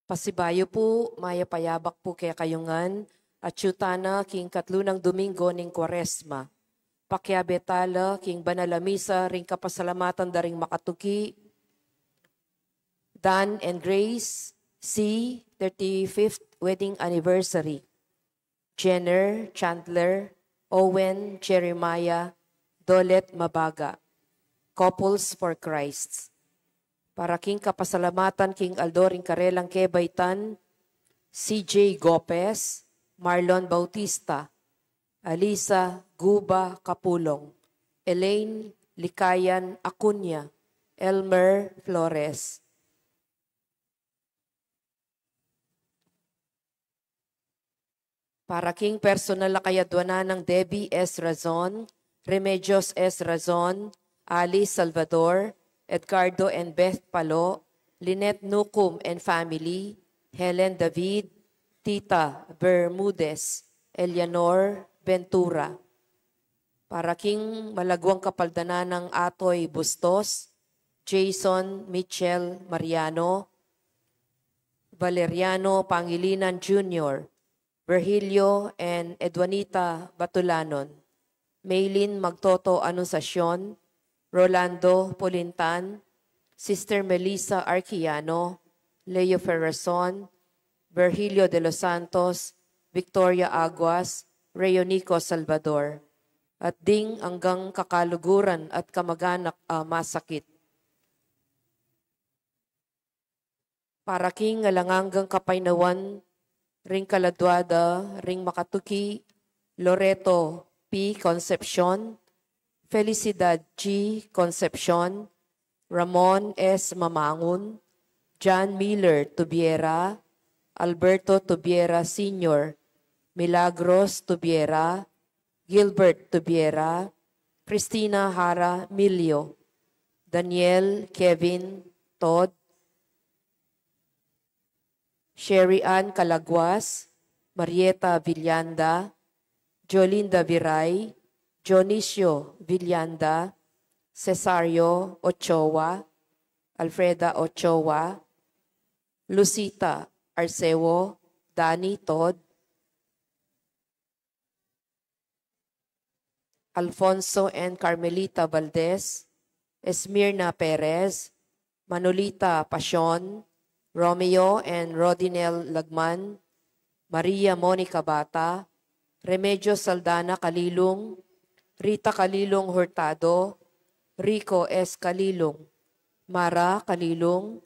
Pasibayo po, maya payabak po kaya kayungan, at syutana king katlunang Domingo ning Kwaresma. Pakyabetala king banalamisa ring kapasalamatan daring makatuki. Dan and Grace, C. 35th Wedding Anniversary. Jenner, Chandler, Owen, Jeremiah, Dolet, Mabaga. Couples for Christ. Para king kapasalamatan king Aldoring Karelang Kebaytan, CJ Gopez, Marlon Bautista, Alisa Guba Kapulong, Elaine Likayan Acuña, Elmer Flores. Para king personal na kayadwanan ng Debbie S. Razon, Remedios S. Razon, Ali Salvador, Edgardo and Beth Palo, Lynette Nucum and family, Helen David, Tita Bermudez, Eleanor Ventura. Para king malagwang kapaldana ng Atoy Bustos, Jason Mitchell Mariano, Valeriano Pangilinan Jr., Virgilio and Edwanita Batulanon, Maylin Magtoto Anunciacion, Rolando Polintan, Sister Melissa Arquiano, Leo Ferrason, Virgilio de los Santos, Victoria Aguas, Reonico Salvador, at ding hanggang kakaluguran at kamag-anak masakit. Para king alanganggang kapaynawan, ring kaladwada, ring makatuki, Loreto P. Concepcion, Felicidad G. Concepcion, Ramon S. Mamangun, John Miller Tubiera, Alberto Tubiera Sr., Milagros Tubiera, Gilbert Tubiera, Cristina Hara Milio, Daniel Kevin Todd, Sherry Ann Calagwas, Marieta Villanda, Jolinda Viray, Dionisio Villanda, Cesario Ochoa, Alfreda Ochoa, Lucita Arcewo, Danny Todd, Alfonso and Carmelita Valdez, Esmirna Perez, Manolita Pasion, Romeo and Rodinel Lagman, Maria Monica Bata, Remedios Saldana Kalilong, Rita Kalilong Hurtado, Rico S. Kalilong, Mara Kalilong,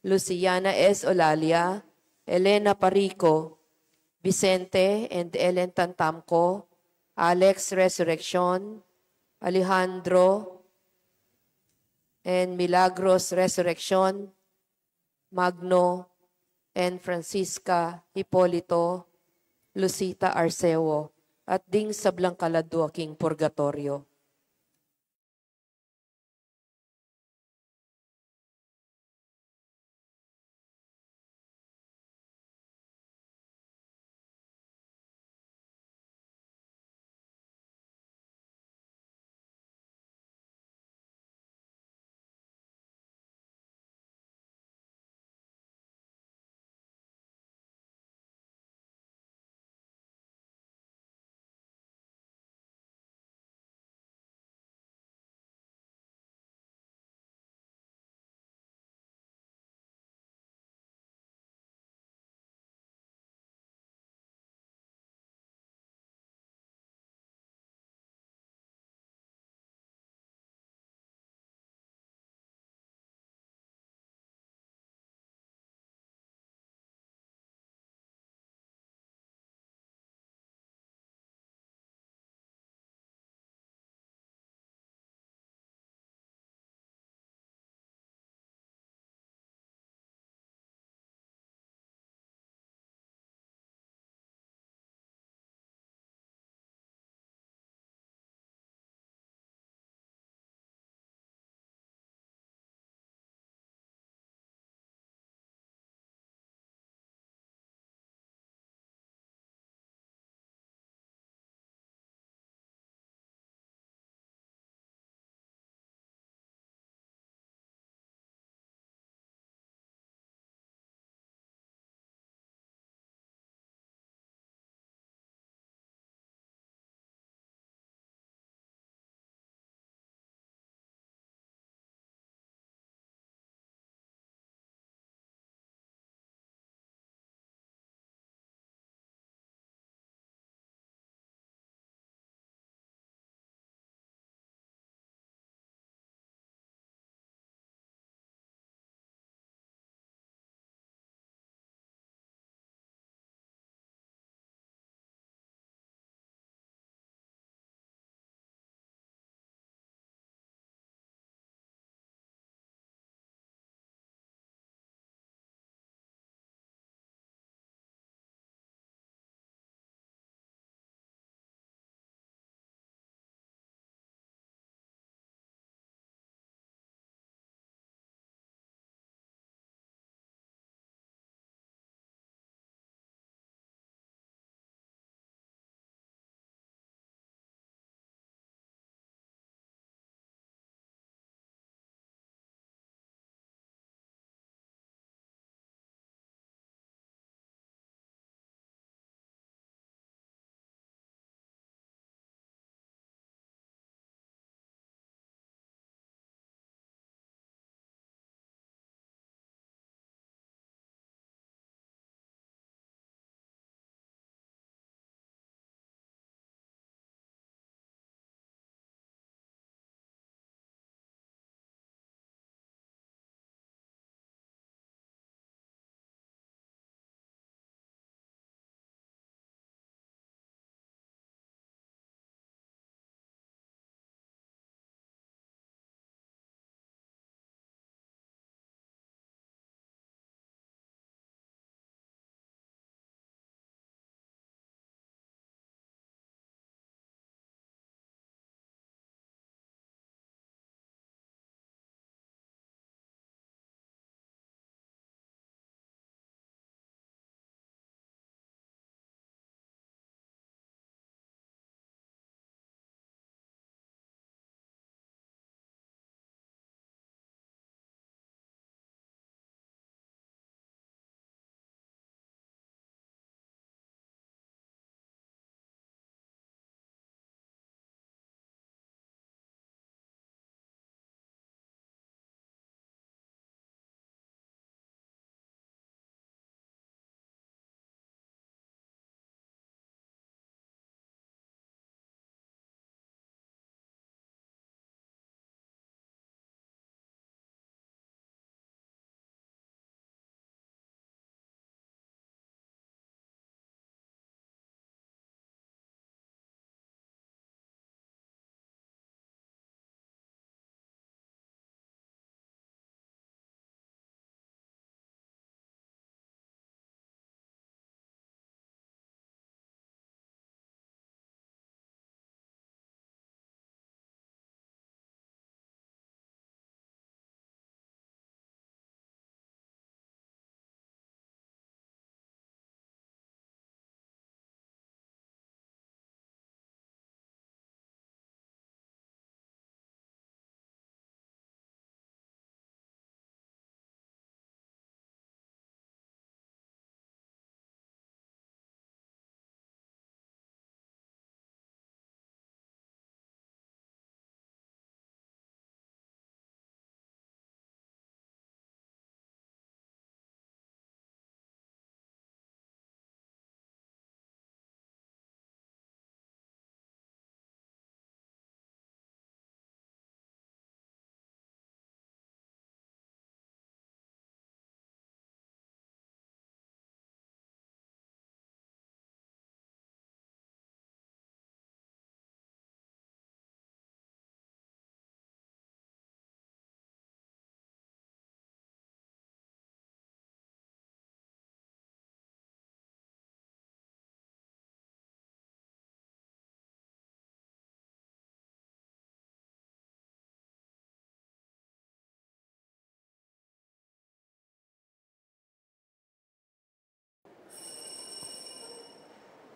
Luciana S. Olalia, Elena Parico, Vicente and Ellen Tantamco, Alex Resurrection, Alejandro and Milagros Resurrection, Magno and Francisca Hipolito, Lucita Arcewo, at ding sablang kaladwa king purgatorio.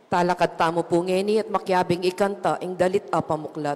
Talakad tamo pungeni at makyabing ikanta ing dalit a pamuklat.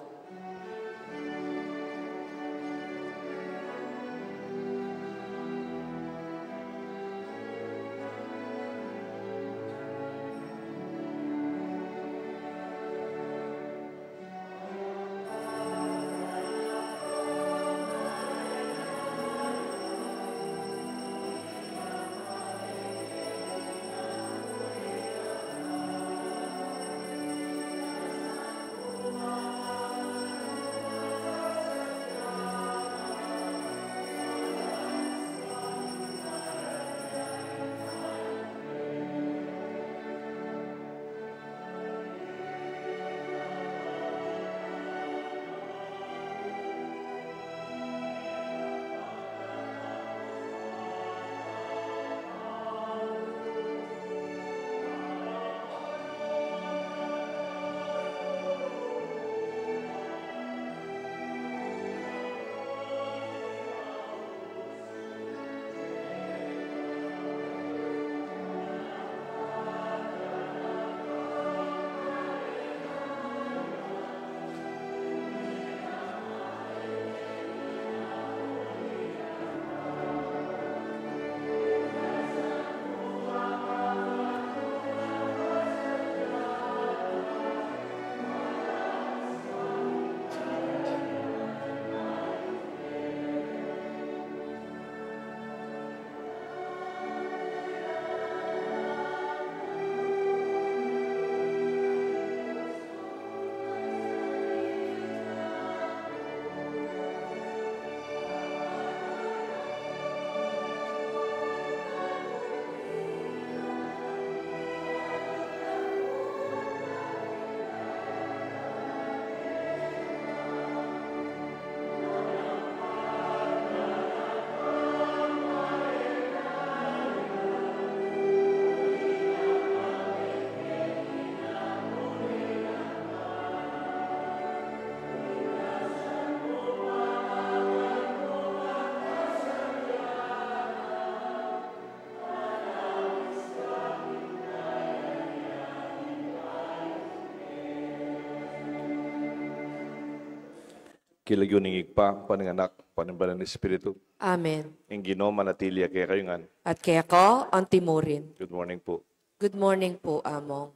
Kilagyoning igpa, pananganak, panimbalan ng Espiritu. Amen. Ang Ginoo manatilia kaya kayo nga. At kaya ko, ang timurin. Good morning po. Good morning po, Among.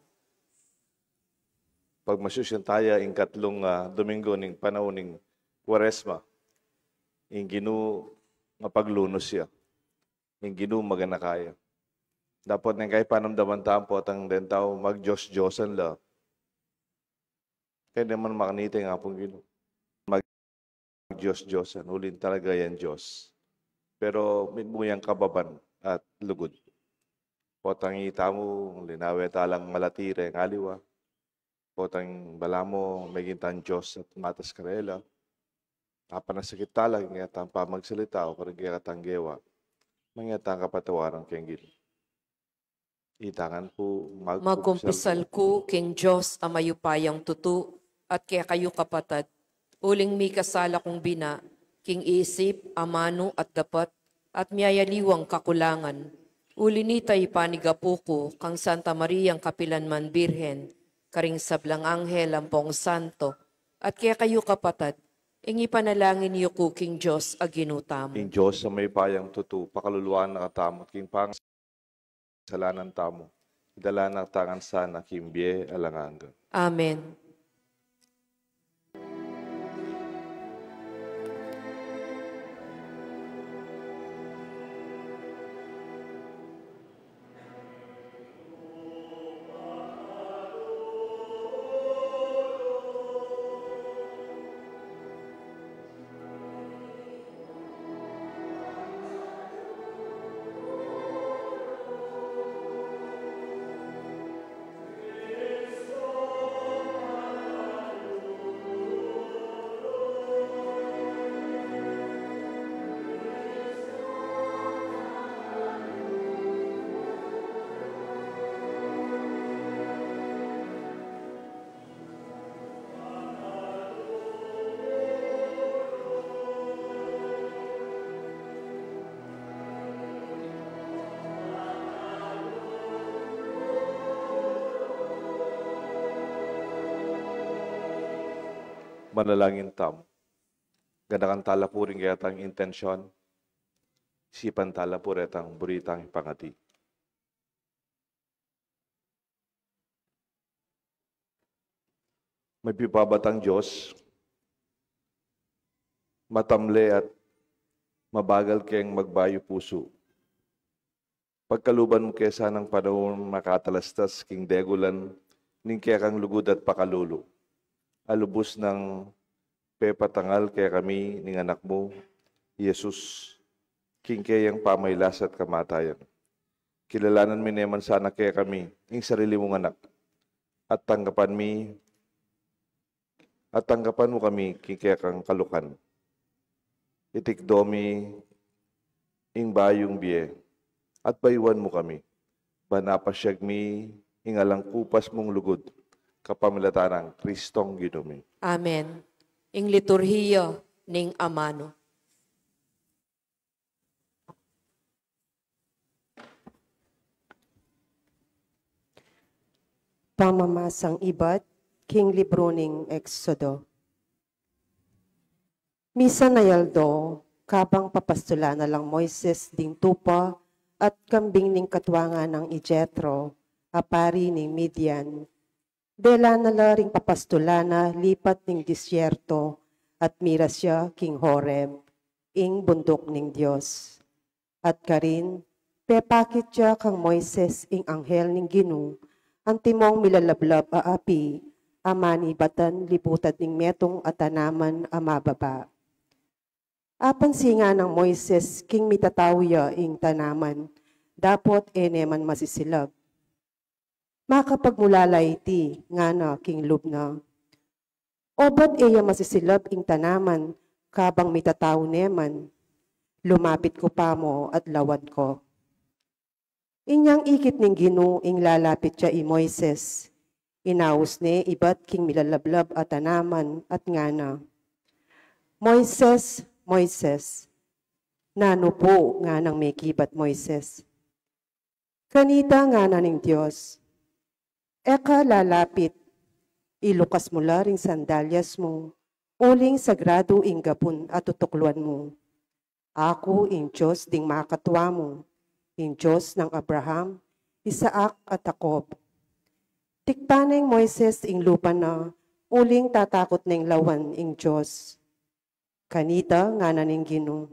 Pag masusyan tayo ang katlong Domingo ng panahon ng Quaresma, ang Ginoo mapaglunos siya. Ang Ginoo maganakaya. Dapat nang kay panamdaman tampo at ang dentaw mag-Diyos-Diyosan la. Kaya naman makanita nga pong Ginoo. Diyos-Diyosan. Ulin talaga yan Diyos. Pero minmuyang kababan at lugod. Potang itamo, linawe talang malatire, ngaliwa. Potang balamo, megintan Diyos at matas karela. Apanasakit talang, ngayatang pamagsalita o karigya katanggewa. Mangyatang kapatawaran kayong gili. Itangan po, Magkumpisal ko, King Diyos, amayupayang tutu, at kaya kayo kapatad, uling mi kasala kong bina, king isip, amano at dapat, at miyayaliwang kakulangan. Uli nitay panigapo ko, kang Santa Mariang Kapilanman Birhen, karing sablang anghel ampong santo, at kaya kayo kapatad, ingi panalangin niyo ko, King Diyos, aginutamo. King Diyos sa may payang tutu, pakaluluan na katamot, king pang salanan tamo, idala na tangan sana, kimbye alanganga. Amen. Manalangin tam. Ganakan tala po rin kaya tang intensyon. Sipan tala po retang buritang pangati. May pipabatang Diyos, matamle at mabagal kayang magbayo puso. Pagkaluban mo kesa ng panahon makatalastas king degulan, ning kaya kang lugod at pakalulo. Alubos ng pepatangal kaya kami ning anak mo, Jesus, king kayang pamaylas at kamatayan. Kilalanan mi naman sana kaya kami, ing sarili mong anak, at tanggapan mo kami king kaya kang kalukan. Itikdomi ing bayong biye, at bayuan mo kami. Banapasyag mi ingalang kupas mong lugod, kapamilatanang Kristong Ginumi. Amen. Ing liturhiyo ning amano. Pamamasang ibat, king libro ning Exodo. Misa na yaldo, kabang papastula na lang Moises ding tupa at kambing ning katwangan ng Ijetro, apari ning Midian. Dela na laring papastula na lipat ning disyerto at mira siya king Horeb, ing bundok ning Dios. At karin, pepakit siya kang Moises ing anghel ning Ginu, ang timong milalablab a api, amani batan libutat ning metong at tanaman a mababa. Apan singa ng Moises king mitatawya ing tanaman, dapot eneman masisilab. Makapagmulalay ti nga na king lubna. Obat eya masisilab ing tanaman, kabang mitataw neman. Lumapit ko pa mo at lawad ko. Inyang ikit ning Ginu ing lalapit siya i Moises. Inaus ne ibat king milalablab at tanaman at ngana. Moises, Moises, nano po nga nang may kibat Moises. Kanita nga na ning Diyos. Eka lalapit, ilukas mo ring sandalyas mo, uling sagrado ing gapun at tutukluan mo. Ako ing Diyos ding makatwa mo, ing Diyos ng Abraham, Isaac at Jacob. Tikpaneng Moises ing lupa na, uling tatakot ning lawan ing Diyos. Kanita nga na ning Ginu.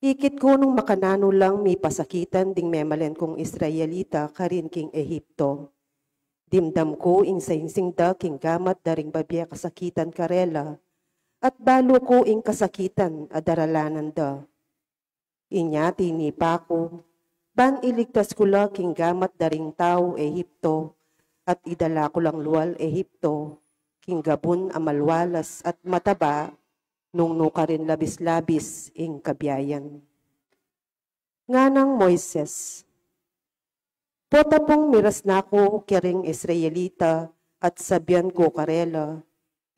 Ikit ko nung makanano lang may pasakitan ding memalen kong Israelita karin king Ehipto. Dimdam ko ing sainsingda king gamat daring babya kasakitan karela, at balo ko ing kasakitan adaralanan da. Inya tinipa ko, ban iligtas ko la king gamat daring tao Ehipto, at idala ko lang luwal Ehipto, king gabun amalwalas at mataba, nung nuka rin labis-labis ing kabiyayan. Nganang Moises, pota pong miras na ko kiring Israelita at sabyan ko karela,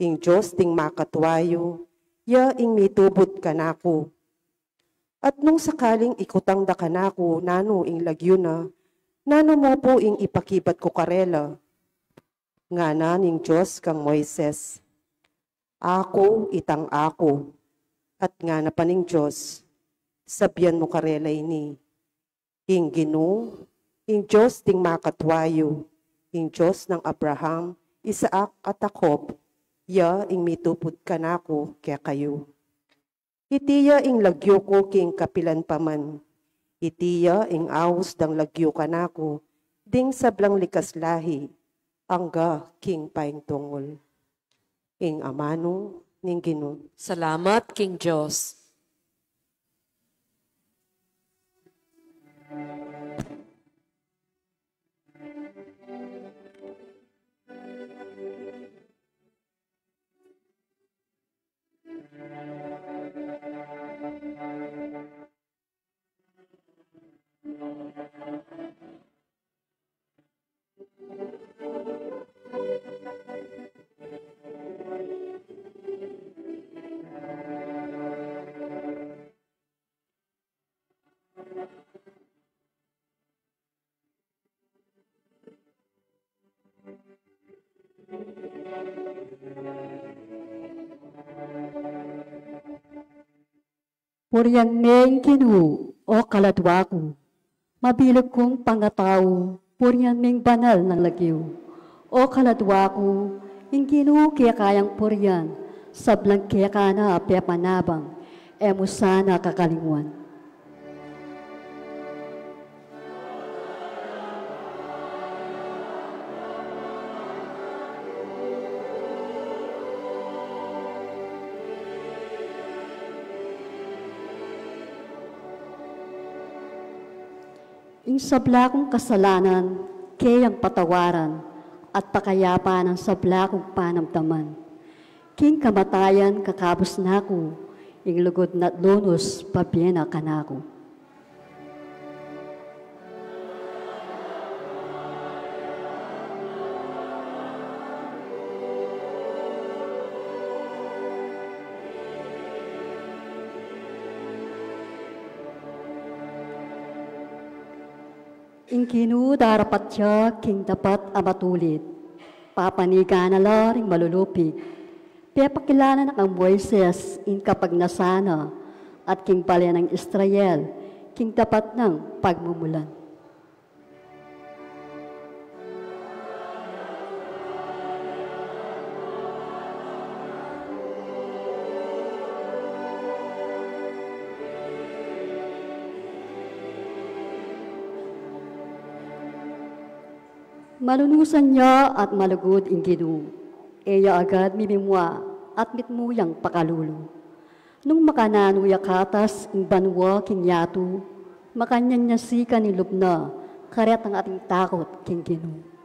ing Diyos ting makatwayo, ya ing mitubod kanako. At nung sakaling ikutang da kanako, nano ing lagyo na, nano mo po ing ipakibat ko karela. Ngana ning Diyos kang Moises, ako itang ako, at nga na paning Diyos, sabyan mo karela ini. Ing Ginu, ing Diyos ting makatwayo, ing Diyos ng Abraham, Isaac at Jacob, ya ing mitupod kanako kaya kayo. Itiya ing lagyo ko king kapilan paman, itiya ing awos dang lagyo kanako, ding sablang likas lahi, angga king paing tungol. Ing amano ning Ginu. Salamat, King Diyos. Purian meng kinu o kaladwaku. Mabilog kong pangatao, purian meng banal ng lagiw. O kaladwaku, ingkinu kaya kayang purian, sablang kaya ka na pepanabang, emusana kakalingwan. Ing sabla kong kasalanan, kayang patawaran, at pakayapa ng sabla kong panamdaman. King kamatayan kakabos na ko, ing lugod na't lunos, pabyena ka na ko. Ing kinudarapat siya, king dapat amatulit. Papaniga na laring malulupig. Pepakilala na kang Moises, in kapag nasana, at king pala ng Israel, king dapat ng pagmumulan. Malunusan niya at malugod ing Ginoo. Eya agad mimimwa at mitmuyang pakalulo. Nung makananuya katas ing banwa king yato, makanyan niya sika ni lubna, karet ang ating takot king Ginoo.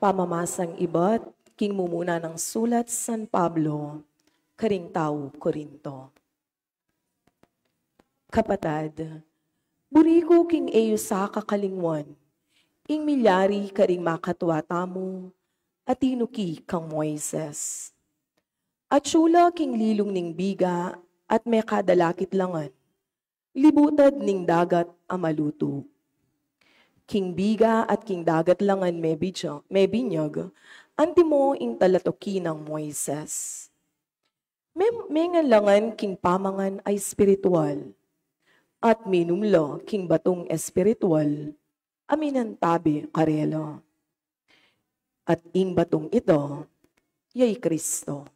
Pamamasang iba't king mumuna ng sulat San Pablo, karing tao Korinto. Kapatad, buri ko king eyo sa kakalingwan, ing milyari karing makatwata mo, at inuki kang Moises. At syula king lilong ning biga, at may kadalakit langan, libutad ning dagat amaluto. King biga at king dagat langan may binyag, anti mo ing talatoki ng Moises. May langan king pamangan ay spiritual, at minumlo king batong espiritual, aminan tabi karelo. At ing batong ito, yay Kristo.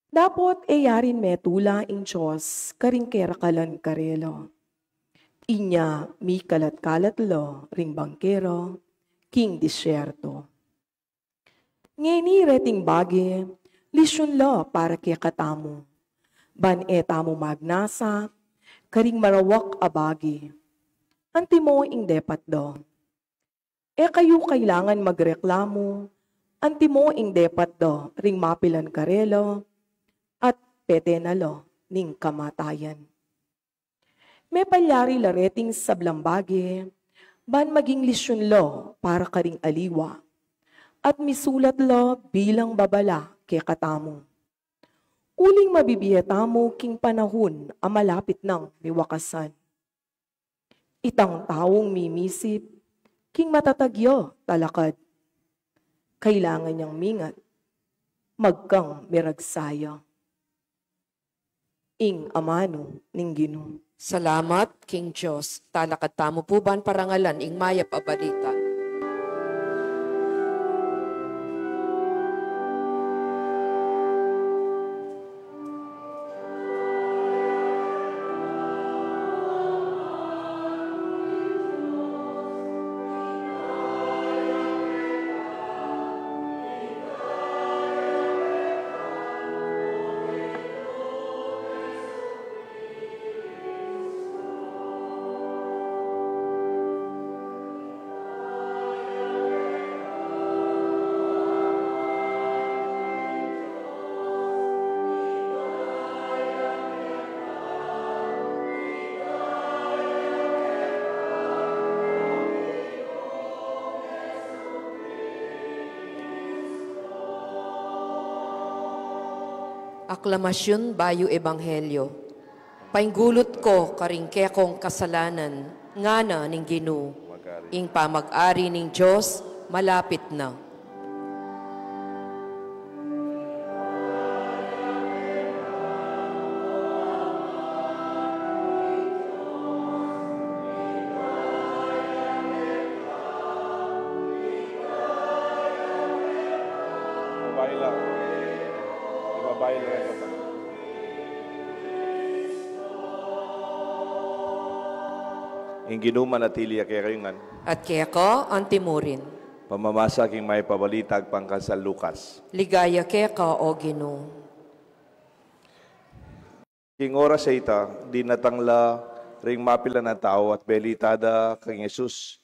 Dapat yarin metula ing Diyos, karing kerakalan karelo. Inya mi kalat-kalat lo, ring bangkero, king disyerto. Ngeni reting bagi, lisyon lo para kaya katamo. Ban etamo magnasa, karing marawak abagi. Anti mo ing depat do. Kayo kailangan magreklamo, anti mo ing depat do, ring mapilan karelo, at pete na lo, ning kamatayan. May palyari lareting sablambagi, ban maging lisyon lo para karing aliwa, at misulat lo bilang babala kay katamo. Uling mabibiyatamo king panahon ang malapit ng miwakasan. Itang taong mimisip, king matatagyo talakad. Kailangan niyang mingat, magkang miragsaya. Ing amano ning Ginoo. Salamat, King Diyos. Talakad tamo po ban parangalan ing mayap a balita. Aklamasyon bayo ebanghelyo. Painggulot ko karingke kong kasalanan, ngana ning Ginoo. Ing pamag-ari ning Diyos, malapit na. Ibabay lang. Ibabay lang ito. Ing Ginoo manatili kay kayungan. At kaya ko, ang timurin. Pamamasa king may pabalitag pangkal sa Lucas. Ligaya kaya ka, o Ginoo. King oras sa ita, di natangla ring mapila ng tao at belitada kang Jesus.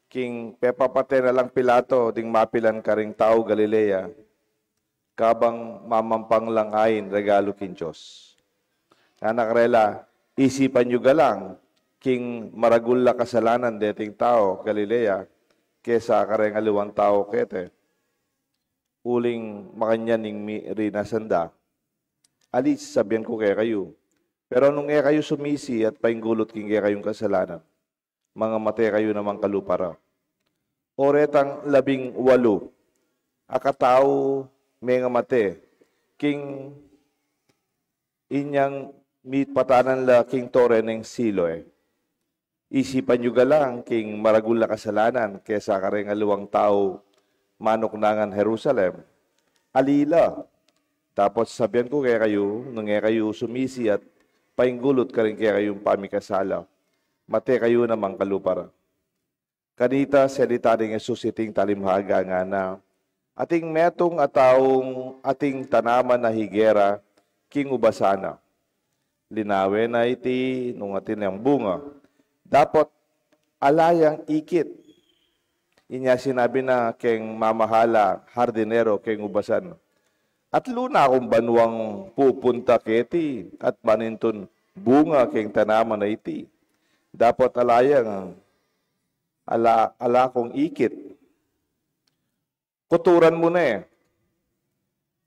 King pepapate na lang Pilato, ding mapilan ka ring tao Galilea. Kabang mamampang lang ayin, regalo king Diyos. Anak rela, isipan nyo galang, king maragula kasalanan deting tao, Galilea, kesa kareng aliwang tao kete. Uling makanyaning rinasanda. Alis, sabihan ko kaya kayo. Pero nung kayo sumisi at painggulot king kayong kasalanan, mga mate kayo namang kalupara. Oretang 18, akatao mga mate, king inyang patanan la king tore ng Siloe. Isipan nyo galang king maragula kasalanan kesa kareng aluwang tao manok nangan Jerusalem. Alila. Tapos sabihan ko kaya kayo, nung kayo sumisi at painggulot ka rin kaya kayong pamikasala. Mate kayo namang kalupara. Kanita salita ng Jesus iting talimhaga nga na ating metong ataong ating tanaman na higera king ubasana. Linawe na iti nung atin ang bunga. Dapat alayang ikit. Inya sinabi na keng mamahala, hardinero, keng ubasan. At luna akong banwang pupunta keti at maninton bunga keng tanaman na iti. Dapat alayang ala kong ikit. Kuturan mo na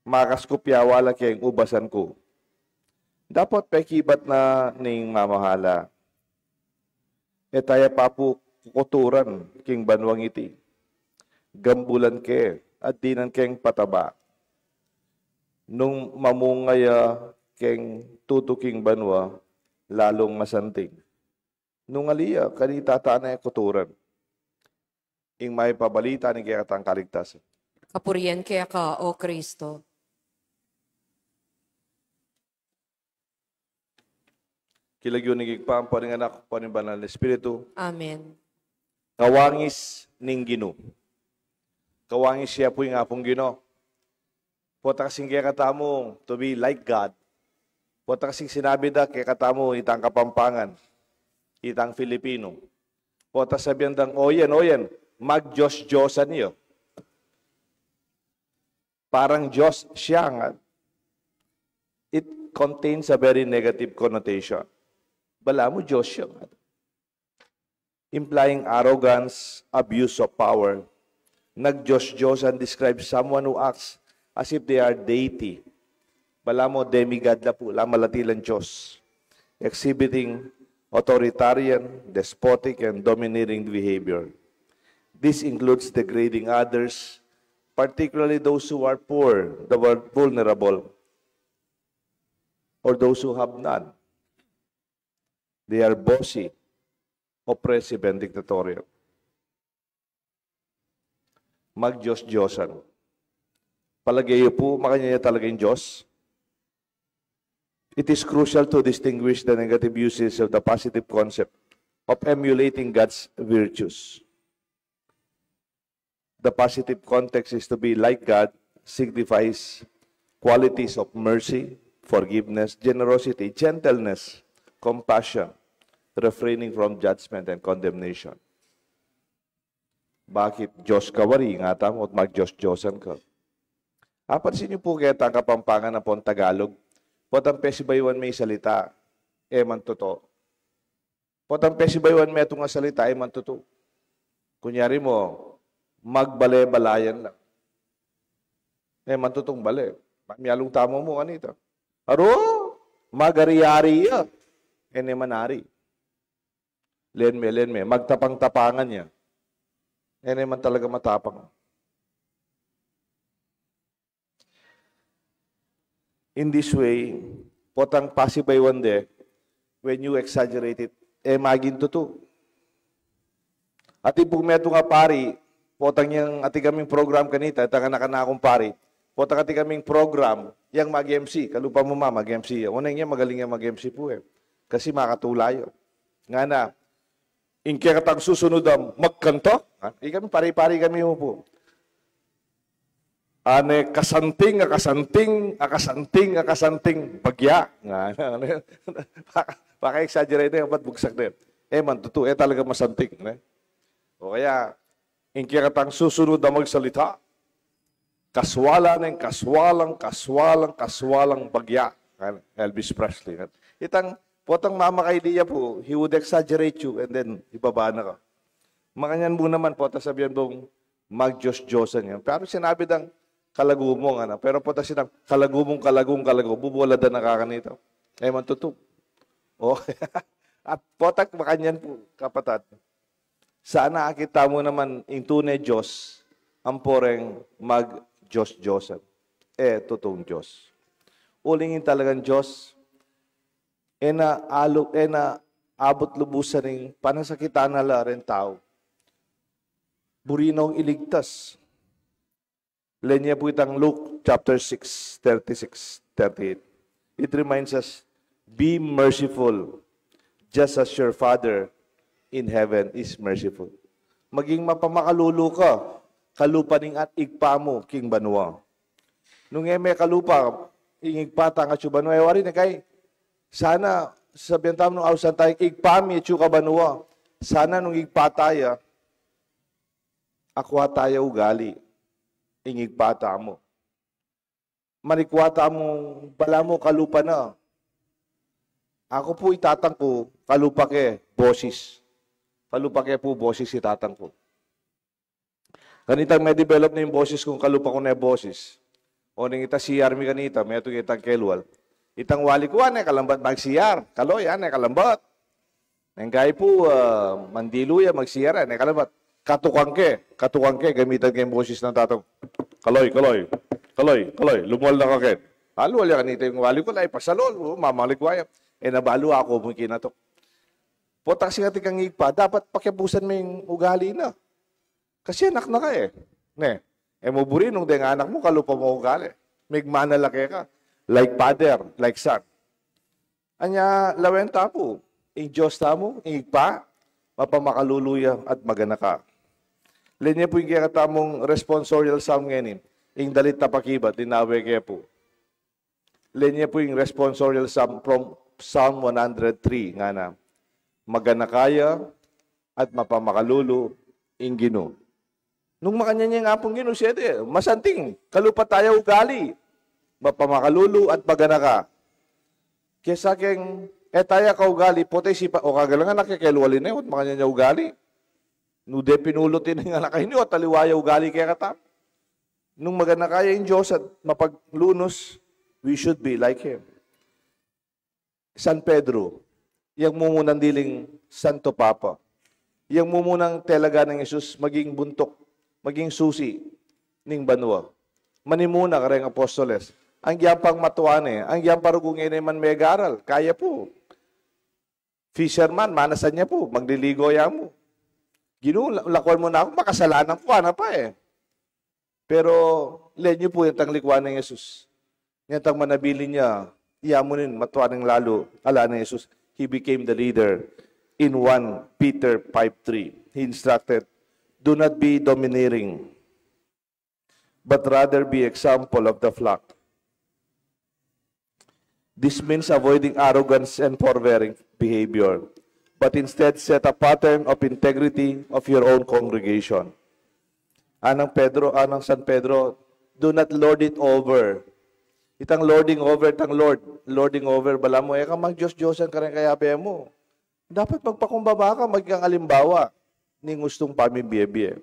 makaskopyawala keng ubasan ko. Dapat pekibat na ning mamahala. Etaya papu kuturan king banwang iti. Gambulan ke at dinan keng pataba. Nung mamungaya keng tutuking banwa, lalong masanting. Nung aliya, kanita tanay kuturan. Ing may pabalita ni kaya katang kaligtasan. Kapurian kaya ka, o Kristo. Kilagyo ni Gigpam, paning anak, paning banal na Espiritu. Amen. Kawangis ning Ginoo. Kawangis siya po yung apong Ginoo. Pota kasing kaya katamo to be like God. Pota kasing sinabi da kaya katamo itang Kapampangan, itang Filipino. Pota sabihan dang, oyen, mag-Diyos-Diyosan niyo. Parang Diyos siya nga. It contains a very negative connotation. Bala mo, Diyos siya. Implying arrogance, abuse of power. Nag-Diyos-Diyosan describes someone who acts as if they are deity. Bala mo, demigod na po, malatilan Diyos. Exhibiting authoritarian, despotic, and domineering behavior. This includes degrading others, particularly those who are poor, the vulnerable, or those who have none. They are bossy, oppressive, and dictatorial. Mag-Diyos-Diyosan. Palagayo po, makanya talaga yung Diyos. It is crucial to distinguish the negative uses of the positive concept of emulating God's virtues. The positive context is to be like God signifies qualities of mercy, forgiveness, generosity, gentleness, compassion, refraining from judgment and condemnation. Bakit Diyos kawari nga tamo at mag-Diyos-Diyosan ka? Apansin niyo po kaya ang Kapampangan na pong Tagalog. Potang pesibaywan may salita, man totoo. Potang pesibaywan may itong salita, man totoo. Kunyari mo, magbale-balayan lang. Man totoong bale. Miyalong tamo mo, anita. Aro, magari-yari ene manari. Lenme, magtapang-tapangan niya. Ene man talaga matapang. In this way, potang pasibay wande, when you exaggerate it, maging totoo. At ipong meto nga pari, potang yung ati kaming program kanita, ita nga nakanakong pari, potang ati kaming program, yung mag-MC, kalupa mo mag-MC. Unang niya, magaling yung mag-MC po Kasi makatulayo. Nga na, ingkaya katang susunod magkanto, kami pari-pari kami mo po. Ane, kasanting, bagya. Paka-exaggerate na yung ba't bugsak na yun. Man, totoo, talaga masanting. O kaya, ingkaya katang susunod na magsalita, kaswalang bagya. Elvis Presley. Itang, potang mama kay Dia po, he would exaggerate you and then ibaba na ka. Makanyan mo naman po, sabihan mong mag-Diyos-Diyosan yan. Pero sinabi ng kalagumong, pero po sinang kalagumong, bubuwala na nakakanito. Man, tutup. At potak makanyan po, kapatid. Sana akita mo naman yung tunay Diyos, ang poreng mag-Diyos-Diyosan. Totoong Diyos. Ulingin talagang Diyos, abot lubusan ng panasakitan na rin tao. Burinong iligtas. Lenya po itang Luke chapter 6, 36, 38. It reminds us, be merciful, just as your Father in heaven is merciful. Maging mapamakalulu ka, kalupaning at igpa mo, king banwa. Nung may kalupa, ingigpata nga siya banwa, wari na kay, sana, sabihan tayo nung ausan tayo, igpami at siya banwa. Sana nung igpataya, akwa tayo ugali, ingigpata mo. Manikwata mo, bala mo kalupa na. Ako po itatang ko, kalupa ke, boses. Kalupa ke po, boses itatang ko. Ganitang may develop na yung boses kung kalupa ko na yung boses. O nang ita siyar mi kanita, may ito itang kelwal. Itang wali ko, kalambat magsiyar. Kaloy, kalambat. Nang gaya po, mandiluya, magsiyar, kalambat. Katukang ke, gamitan ke yung boses ng tatang. Kaloy, lumuwal na kaket. Haluwal yan kanita yung wali ko, ay pasalol, mamaligwaya. Nabalo ako, mong kinatok. Potak siya kang igpa, dapat pakiabusan mo yung ugali na. Kasi anak na ka maburi nung deng anak mo, kalupa mo ugali. Migmana laki ka. Like father, like son. Anya, lawenta po. Ing Diyos tamo, igpa, mapamakaluluya at magana ka. Linya po yung kakatamong responsorial psalm ngayon. Ing dalit tapakibat, dinawe kaya po. Linya po yung responsorial psalm from Psalm 103 nga na. Magana kaya at mapamakalulu ing Ginoo. Nung makanya niya nga pong Ginoo siya, masanting, kalupa tayo ugali, mapamakalulu at magana ka. Kaya sa aking, taya ka ugali, potay sipa, o kagalangan nakikiluwalin na yun, makanya niya ugali. Nude pinulotin nga na kayo, taliwaya ugali kaya katap. Nung magana kaya yung Diyos at mapaglunos, we should be like Him. San Pedro, yung mumunang diling Santo Papa, yung mumunang telaga ng Yesus, maging buntok, maging susi ning banwa. Manimuna ka rin apostoles. Ang giyapang matuane, ang giyapang kung man may garal, kaya po. Fisherman, manasan niya po, magliligo ya mo. Ginoo, lakuan mo na ako, makasalanan ko, pa Pero, lenyo po yung tanglikwan ng Yesus. Yung tang manabili niya, iyamunin, matuanang lalo, ala ng Yesus. He became the leader in 1 Peter 5:3. He instructed, do not be domineering, but rather be example of the flock. This means avoiding arrogance and forbearing behavior, but instead set a pattern of integrity of your own congregation. Anang San Pedro, do not lord it over. Itang lording over, lording over, bala mo, ka mag-Diyos-Diyosan ka rin kaya mo. Dapat magpakumbaba ka, maging alimbawa ni gustong pamimbiye-biye.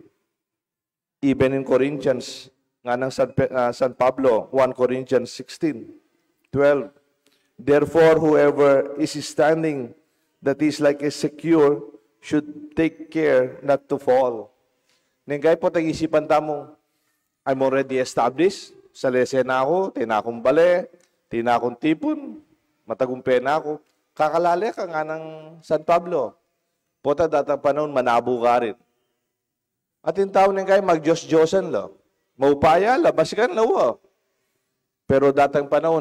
Even in Corinthians, nga ng San Pablo, 1 Corinthians 16:12, Therefore, whoever is standing that is like a secure should take care not to fall. Ningkay po tag-isipan tamong, I'm already established. Sa lesen na ako, tinakong bale, tinakong tipon, matagumpe na ako. Kakalali ka nga ng San Pablo. Pota datang panahon, manabo ka rin. At yung tao ningkay, mag-Diyos-Diyosan lo. Maupaya, labas ka na lo. Pero datang panahon,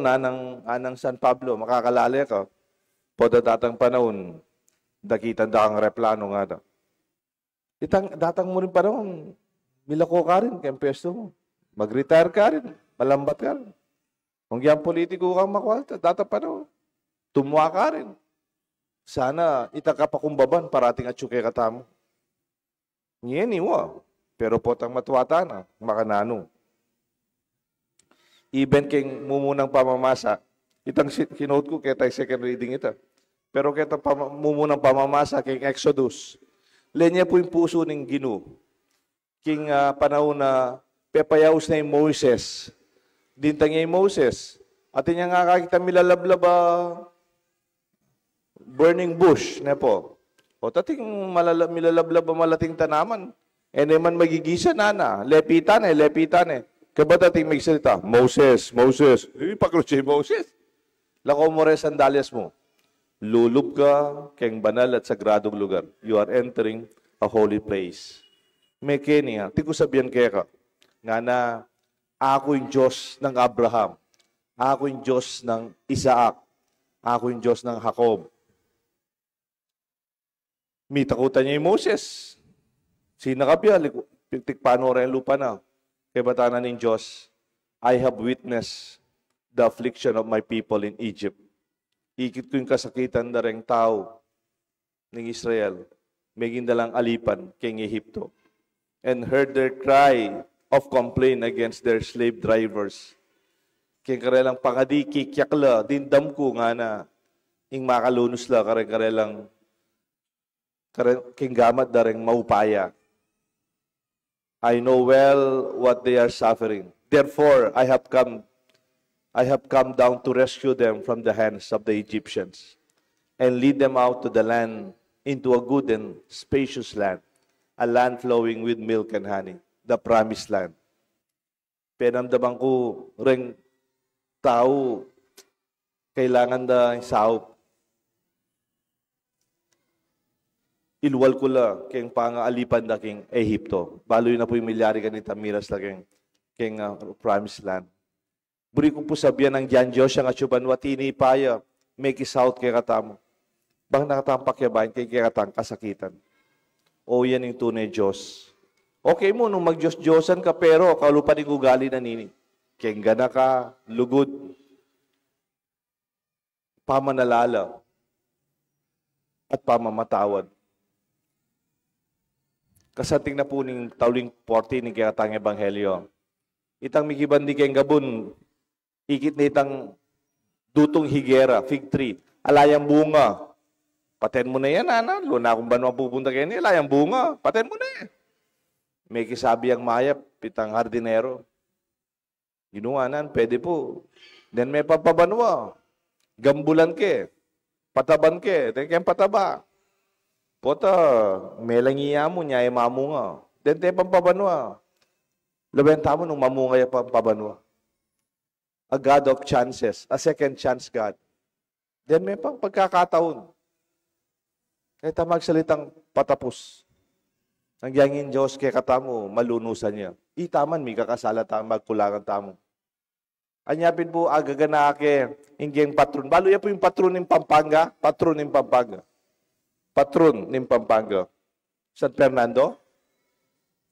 anang San Pablo, makakalali ka. Pota datang panahon, dakitan da kang replano nga da. Datang mo rin panahon, milako ka rin, kaya pesto mo. Mag-retire ka rin, malambat ka rin. Kung yan politiko kang makwalta, datang panahon, tumuwa ka rin. Sana itakapakumbaban parating at syuke katamo. Ngayon iwa, pero potang matuwata na, makanano. Even king mumunang pamamasa, itang kinote ko kaya tayo second reading ito. Pero kaya mumunang pamamasa king Exodus, lenya po yung puso ng Gino. King panahon na pepayaws na yung Moses. Dintang yung Moses. At niya nga kakita milalablaba burning bush na po. O tating milalablaba malating tanaman. E naman magigisa na. Lepitan eh. Kaba dating may salita, Moses. Paklo siya Moses. Lako mo rin sandalias mo. Lulub ka keng banal at sagradong lugar. You are entering a holy place. May kenya, tigo sabihan kaya ka, nga na ako yung Diyos ng Abraham. Ako yung Diyos ng Isaac. Ako yung Diyos ng Jacob. Mitakutan niya yung Moses. Sinakapya, tikpano rin lupa na. Kaya batanan ng Diyos, I have witnessed the affliction of my people in Egypt. Ikit ko yung kasakitan na rin tao ng Israel. May gindalang alipan king Ehipto. And heard their cry of complaint against their slave drivers. King karelang pangadi kikyakla, dindam ko nga na ing makalunos la karelang king gamat na rin maupaya. I know well what they are suffering. Therefore, I have come down to rescue them from the hands of the Egyptians and lead them out to the land, into a good and spacious land, a land flowing with milk and honey, the promised land. Penamdaman ko ring tao, kailangan da saup. Ilwal ko la, keng pangaalipan da king Ehipto. Baloy na po yung milyari kanita miras la king promised land. Buri ko po sabihan ng Diyan Diyos, ang atsuban watini paya, make is out kaya katamo. Bang nakatampak yabahin kaya katang kasakitan. O yan yung tunay Diyos. Okay mo, nung mag-Diyos-Diyosan ka, pero kalupa ni gugali na nini. Kengga na ka, lugod, pamanalala, at pamamatawad. Kasating na po ng tauling 40 ng kayatang Ebanghelyo. Itang mikibandi keng gabun, ikit na itang dutong higera, fig tree, alayang bunga. Paten mo na yan, ana. Luna kung ba naman pupunta kayo niya, alayang bunga. Paten mo na yan. May kisabi ang mayap, pitang hardinero. Ginuanan, pwede po. Then may papabanwa. Gambulan ke. Pataban ke. Then kayang pataba. Pota, may langiya mo, niya ay mamunga. Then tayo pampabanwa. Labenta mo nung mamunga yung pampabanwa. A God of chances. A second chance God. Then may pang pagkakataon. Kaya magsalitang patapos. Ang yangin Diyos kaya katamo, malunusan niya. Itaman, may kakasala tamo, magkulangan tamo. Anyapin po, agaganake, inggeng patron. Balo yan po yung patron ng Pampanga. Patron ng Pampanga. Patron ng Pampanga. San Fernando?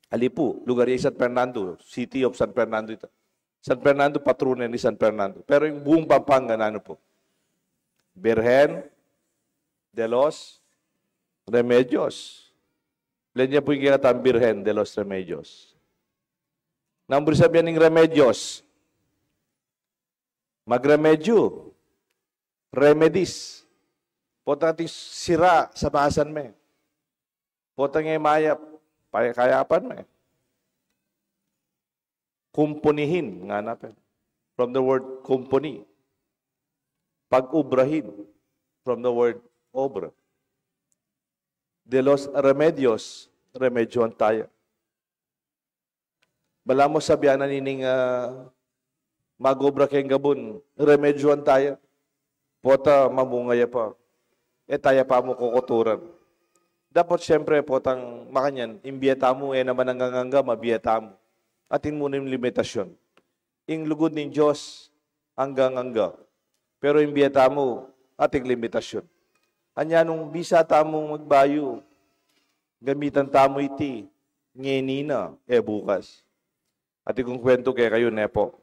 Alipu, lugar yung San Fernando. City of San Fernando ito. San Fernando, patron ni San Fernando. Pero yung buong Pampanga, ano po? Birhen de los Remedios. Lenya po yung kinatang Birhen de los Remedios. Nambri sabihan ng Remedios. Magremedyo. Remedies. Potang sira sa maasan me. Potang mayap. Kayapan me. Kumpunihin. Nga napin. From the word kumpuni. Pag-ubrahin, from the word obra. De los remedios, remedyoan tayo. Bala mo sabihan na nining mag-obra kayong gabon, remedyoan tayo. Pota mamungaya pa. Tayo pa mo kukuturan. Dapat siyempre potang makanyan, imbiyata mo, naman ang ganganga, mabiyata mo. Atin muna yung limitasyon. Ing lugod ng Diyos, hanggang hangga. Pero imbiyata mo, ating limitasyon. Anya nung bisa tamong magbayo, gamitan tamo iti, ngenina, bukas. At kung kwento kaya kayo, nepo.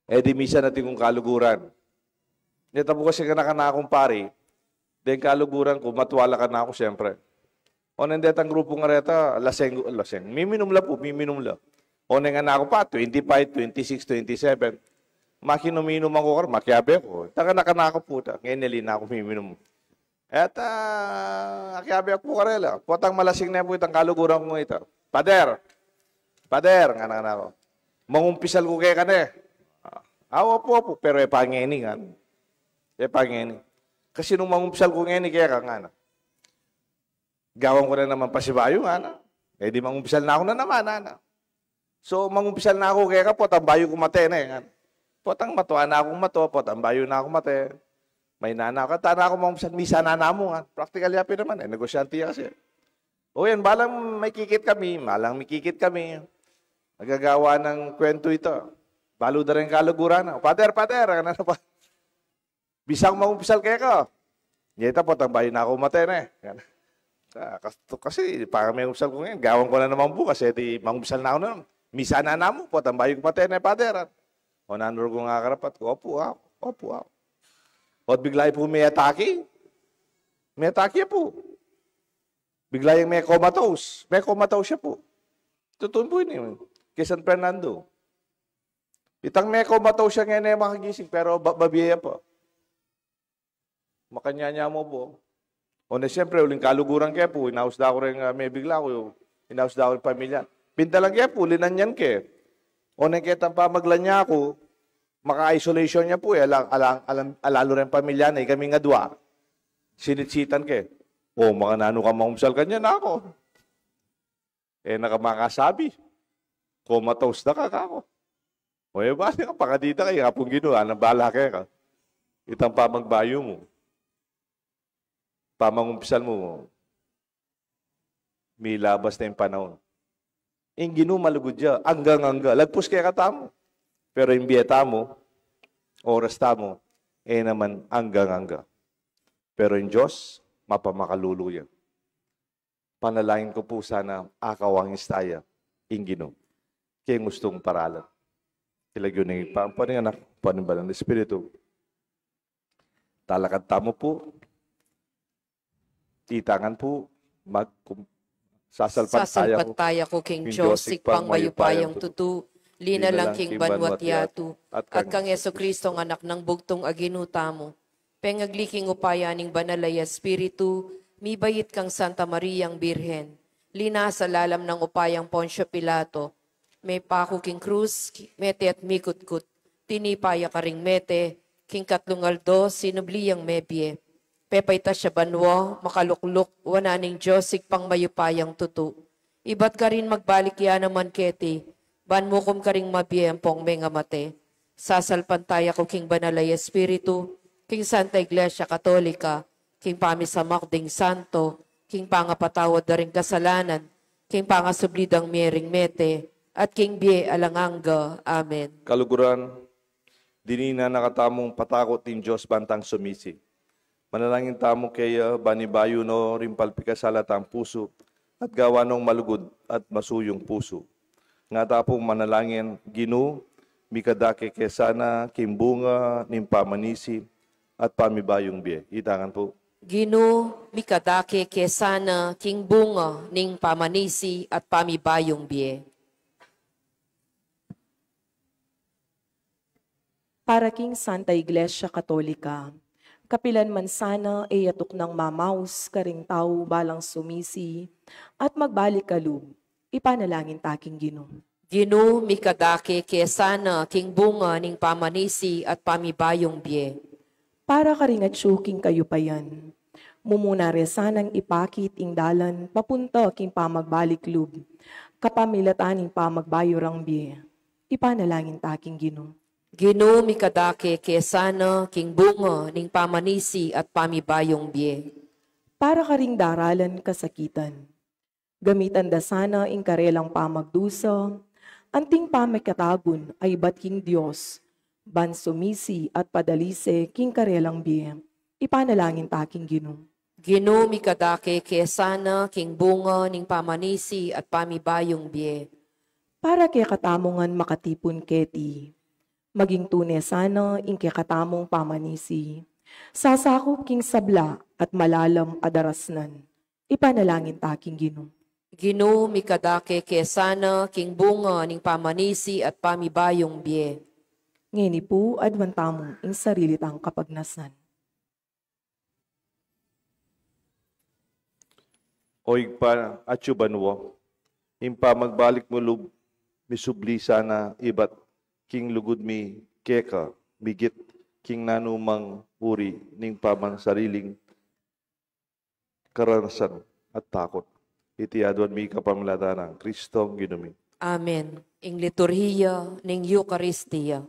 Di misa natin kung kaluguran. Neta po kasi ka na akong pari, then kaluguran ko, matuwala ka na ako siyempre. O nandet ang grupo nga reta, laseng. Miminum la po, miminum la. O nga na ako pa, 25, 26, 27. Makinuminom ako, makiabe ko. Taka na ako po, ngayon nilina ako miminum. At akiabe ako po karela. Potang malasing na po itang kaluguran ko ito. Pader, nga na ako. Mangumpisal ko kaya ka na awa po, pero pangeni nga. Pangeni. Kasi nung mangumpisal ko ngayon, kaya ka nga na. Gawang ko na naman pasibayo nga na. Di mangumpisal na ako na naman, na. So, mangumpisal na ako kaya ka, potang bayo ko mate na nga. Potang matuwa na akong mato, potang bayo na ako mate. May nana ka, tana ako mangumpisal, misa nana mo nga. Practical yapi naman, negosyante kasi. O yan, balang may kikit kami, Nagagawa ng kwento ito. Balo na rin kaluguran. Pader, ano pa? Bisang mangumpisal kaya ka. Ngeta po, tambayo na ako mate na Kasi, parang may umpisal ko ngayon, gawang ko na naman bukas, di mangumpisal na ako na naman. Misa na mo po, tambayo ko mate na pader. O nanuro ko nga karapat ko, opo ako. O bigla po may atake. May atake po. Bigla yung may comatose. May comatose siya po. Totoo po yun kay San Fernando. Itang may comatose siya ngayon makagising, pero babiyaya po. Makanyanya mo po. O na siyempre, uling kaluguran kaya po, inausda ko rin may bigla ko, inausda ko rin pamilya. Pinta lang kaya po, linanyan kaya. O nakitang pamaglan niya ako, maka-isolation niya po, alalo rin pamilya na, kami nga dua. Sinitsitan kaya. O, makanano ka mangumsal kanya na ako. Nakamakasabi. Comatose na ka ako. O, bali ka, pakadita kayo, kapong ginawa, nang bala kaya ka. Itang pamagbayo mo. Pamangumpisal mo, may labas na yung panahon. Inginu malugod dya, hanggang. Lagpus kaya katamo. Pero yung biyeta mo, oras tamo, naman hanggang. Pero yung Diyos, mapamakaluluya. Panalangin ko po sana, akawang istaya, inginu. Kaya gustong paralan. Kilagyo na yung anak, panimbalan ng Espiritu. Talakad tamo po, titangan po, sasalpataya ko king Diyos, sikpang mayupayang tutu, lina lang king banwat yatu, at kang Yeso Kristo ng anak ng bugtong aginuta mo. Pengagliking upayaning banalay Espiritu, mibayit kang Santa Mariang Birhen, lina sa lalam ng upayang Poncio Pilato, may pako king krus, mete at mikutkut, tinipaya ka ring mete, king katlungaldo, sinubliyang mebye. Pepay ta siya banwo, makalukluk, wananing Diyos, sikpang mayupayang tutu. Iba't ka rin magbalik ya naman keti, banmukom ka ring mabiyempong mga mate. Sasalpantaya ko king banalay Espiritu, king Santa Iglesia Katolika, king pamisamak ding santo, king pangapatawad na ring kasalanan, king pangasublidang miering mete, at king bie alanganga. Amen. Kaluguran, dinina nakatamong patakot ng Diyos bantang sumisi. Manalangin tamo kay banibayo no rimpalpika salatang puso at gawa ng malugod at masuyong puso. Nga tapong manalangin ginu, mikadake kesana, kimbunga, nimpamanisi, at pamibayong biye. Itangan po. Ginu, mikadake kesana, kingbunga, ning pamanisi, at pamibayong biye. Para king Santa Iglesia Katolika, kapilan man sana yatok ng mamaus, karing tao balang sumisi, at magbalik kalub, ipanalangin taking Ginoo. Ginu mikadake kesana king bunga ning pamanisi at pamibayong biye. Para karingatsyuking kayo pa yan. Mumunare sanang ipakit ing dalan papunta king pamagbalik lub. Kapamilataning pamagbayurang biye. Ipanalangin taking Ginoo. Ginu mikadake kesana king bunga ning pamanisi at pamibayong biye. Para karing daralan kasakitan. Gamitan da sana ing karelang pamagdusa, anting pamikatagon ay bat king Diyos, ban sumisi at padalise king karelang biye. Ipanalangin taking Ginoo. Ginu mikadake kesana king bunga ning pamanisi at pamibayong biye. Para kay katamongan makatipon keti, maging tunay sana ing kay katamong pamanisi. Sasakop king sabla at malalam adarasnan. Ipanalangin taking Ginoo. Ginu mikadake kesana king bunga ning pamanisi at pamibayong biye. Ngini po adwantamong ing sarili tang kapagnasan. Oig pa atsubanwo, impa magbalik mo lub, misubli sana ibat, king lugod mi keka, migit, king nanumang uri, ning paman sariling karanasan at takot. Iti adwan mi kapamilata ng Kristong ginumi. Amen. Ing liturhiya ning Eucharistia.